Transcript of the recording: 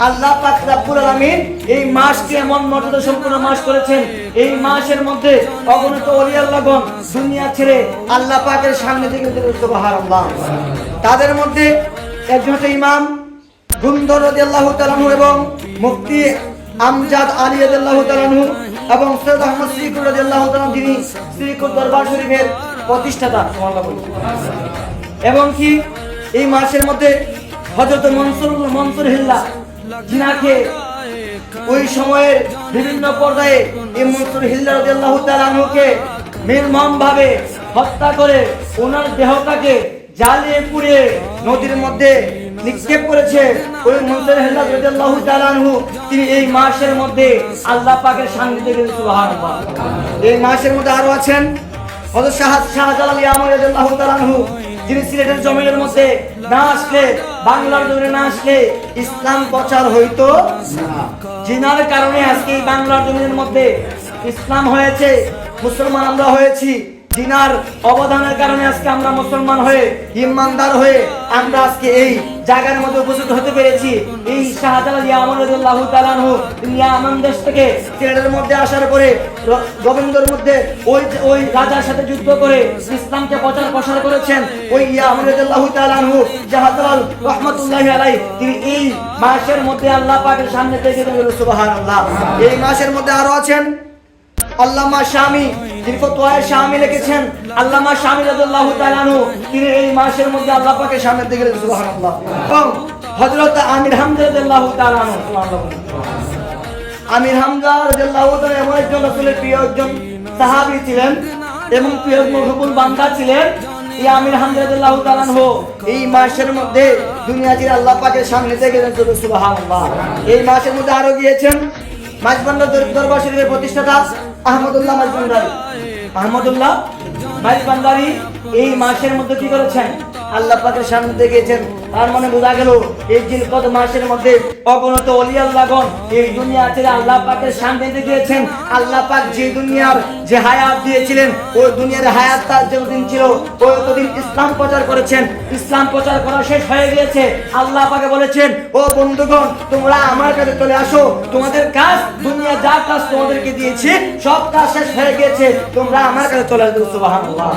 আল্লাহ পাক রব্বুল আলামিন এই মাসকে এমন মর্যাদা সম্পন্ন মাস করেছেন, এই মাসের মধ্যে অগণিত ওলি আল্লাহগণ দুনিয়া ছেড়ে আল্লাহ পাকের সামনে থেকে সুবহানাল্লাহ। তাদের মধ্যে একজন হচ্ছে ইমাম গুন্দর রাদিয়াল্লাহু তাআলা আনহু এবং মুফতি আমজাদ আলী রাদিয়াল্লাহু তাআলা আনহু এবং সৈয়দ আহমদ সিদ্দিক রাদিয়াল্লাহু তাআলা যিনি শ্রীকুট দরবার শরীফের প্রতিষ্ঠাতা এবং কি এই মাসের মধ্যে হযরত মনসুর হিল্লা যিনাকে ওই সময়ের বিভিন্ন পর্যায়ে এই মনসুর হিল্লা রাদিয়াল্লাহু তাআলা আনহুকে নির্মমভাবে হত্যা করে ওনার দেহটাকে জ্বালিয়ে পুড়িয়ে নদীর মধ্যে নিক্ষেপ করেছে। ওই মনসুর হিল্লা রাদিয়াল্লাহু তাআলা আনহু তিনি এই মাসের মধ্যে আল্লাহ পাকের সান্নিধ্যে গেলেন সুবহানাল্লাহ। এই মাসের মধ্যে আরো আছেন হযরত শাহজালাল ইয়ামান রাদিয়াল্লাহু তাআলা আনহু যিনি সিলেটের জমিনের মধ্যে না আসলে, বাংলার জমিনে না আসলে ইসলাম প্রচার হইতো না। জিনার কারণে আজকে এই বাংলার জমিনের মধ্যে ইসলাম হয়েছে, মুসলমান আমরা হয়েছি। জিনার অবদানের কারণে আজকে আমরা মুসলমান হয়ে ইমানদার হয়ে আমরা আজকে এই জায়গার মধ্যে উপস্থিত হতে পেরেছি। এই শাহজালাল ইয়ামান রাদিয়াল্লাহু তাআলা আনহু ইয়ামান দেশ থেকে সিলেটের মধ্যে আসার পরে গোবিন্দর মধ্যে ওই রাজার সাথে যুদ্ধ করে ইসলামকে প্রচার করেছেন। ওই ইয়ামান রাদিয়াল্লাহু তাআলা আনহু শাহজালাল রাহমাতুল্লাহি আলাইহি তিনি এই মাসের মধ্যে আল্লাহ পাকের সামনে থেকে গেলেন সুবহানাল্লাহ। এই মাসের মধ্যে আরো আছেন আল্লামা শামী যিনি ফতোয়ায়ে শামী লিখেছেন। আল্লামা শামী রাদিয়াল্লাহু তাআলা আনহু তিনি এই মাসের মধ্যে আল্লাহ পাকের সামনে থেকে গেলেন সুবহানাল্লাহ। এবং হযরত আমির হামজা রাদিয়াল্লাহু তাআলা আনহু আমির হামজা রাদিয়াল্লাহু তাআলা এমন একজন রাসূলের প্রিয় একজন সাহাবী ছিলেন এবং প্রিয় মহবুব বান্দা ছিলেন। এই আমির হামজা রাদিয়াল্লাহু তাআলা আনহু এই মাসের মধ্যে দুনিয়া ছেড়ে আল্লাহ পাকের সামনে থেকে গেলেন সুবহানাল্লাহ। এই মাসের মধ্যে আরো গিয়েছেন মাঝবান্ডার দরবার শরীফের প্রতিষ্ঠাতা আহমদুল্লাহ মাঝবান্ডারি এই মাসের মধ্যে কি করেছেন? আল্লাহ পাকের সামনে থেকে গিয়েছেন। তার মানে বোঝা গেল এই জিলকদ মাসের মধ্যে অগণিত ওলি আল্লাহগণ এই দুনিয়া ছেড়ে আল্লাহ পাকের সামনে থেকে গিয়েছেন। আল্লাহ পাক যে দুনিয়ার যে হায়াত দিয়েছিলেন ওই দুনিয়ার হায়াত তার যতদিন ছিল ওই ততদিন ইসলাম প্রচার করেছেন। ইসলাম প্রচার করা শেষ হয়ে গিয়েছে। আল্লাহ পাকে বলেছেন, ও বন্ধুগণ তোমরা আমার কাছে চলে আসো, তোমাদের কাজ দুনিয়া যা কাজ তোমাদেরকে দিয়েছি সব কাজ শেষ হয়ে গিয়েছে, তোমরা আমার কাছে চলে আসো সুবহানাল্লাহ।